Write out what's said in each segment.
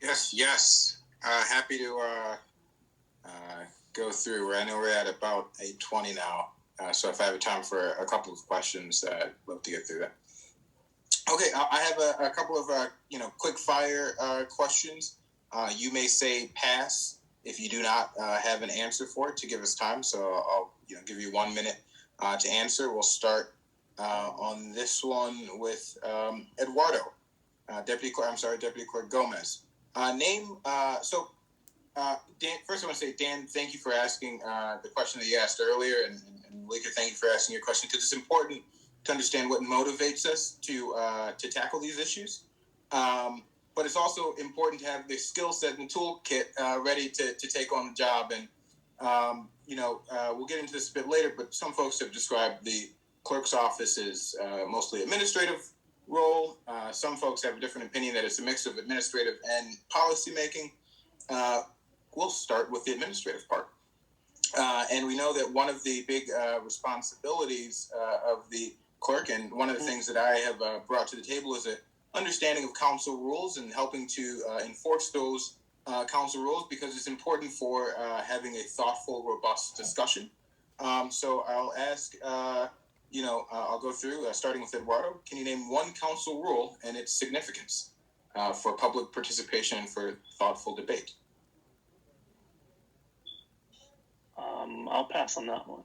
Yes. Happy to go through. I know we're at about 8:20 now, so if I have time for a couple of questions, I'd love to get through that. Okay, I have a couple of quick fire questions. You may say pass if you do not have an answer for it to give us time. So I'll give you 1 minute to answer. We'll start on this one with Eduardo, Deputy Clerk Gomez. Dan, first I want to say, Dan, thank you for asking the question that you asked earlier, and Malika, thank you for asking your question, because it's important to understand what motivates us to tackle these issues. But it's also important to have the skill set and toolkit ready to take on the job. And, we'll get into this a bit later, but some folks have described the clerk's office as mostly administrative role. Some folks have a different opinion that it's a mix of administrative and policy making. We'll start with the administrative part. And we know that one of the big responsibilities of the clerk, and one of the things that I have brought to the table, is an understanding of council rules and helping to enforce those council rules, because it's important for having a thoughtful, robust discussion. So I'll ask, I'll go through, starting with Eduardo. Can you name one council rule and its significance for public participation and for thoughtful debate? I'll pass on that one.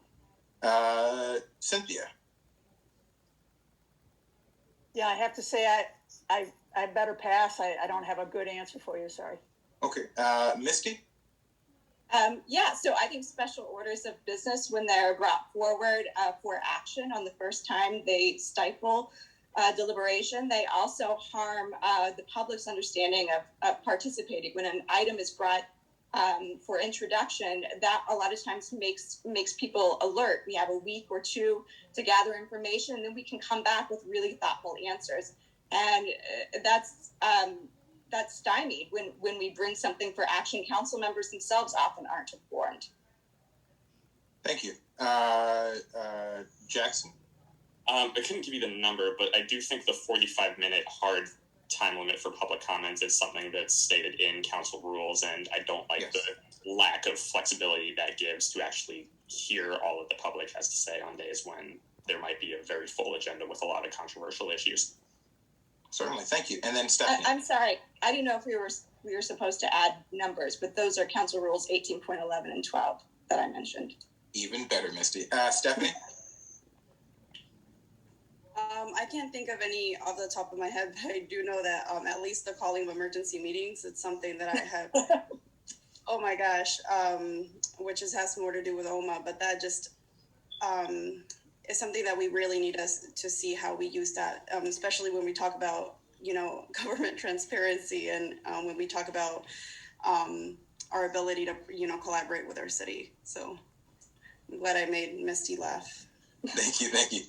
Cynthia. Yeah, I have to say I better pass. I don't have a good answer for you. Sorry. Okay. Misty? So I think special orders of business, when they're brought forward for action on the first time, they stifle deliberation. They also harm the public's understanding of participating. When an item is brought for introduction, that a lot of times makes people alert. We have a week or two to gather information, and then we can come back with really thoughtful answers. And that's stymied when we bring something for action. Council members themselves often aren't informed. Thank you. Jackson? I couldn't give you the number, but I do think the 45-minute hard time limit for public comments is something that's stated in council rules, and I don't like the lack of flexibility that gives to actually hear all of the public has to say on days when there might be a very full agenda with a lot of controversial issues. Certainly, thank you. And then Stephanie. I'm sorry, I didn't know if we were supposed to add numbers, but those are council rules 18.11 and 12 that I mentioned. Even better, Misty. Stephanie? I can't think of any off the top of my head, but I do know that at least the calling of emergency meetings, it's something that I have, oh my gosh, which has more to do with OMA, but that just is something that we really need to see how we use that, especially when we talk about, government transparency, and when we talk about our ability to, collaborate with our city. So I'm glad I made Misty laugh. Thank you.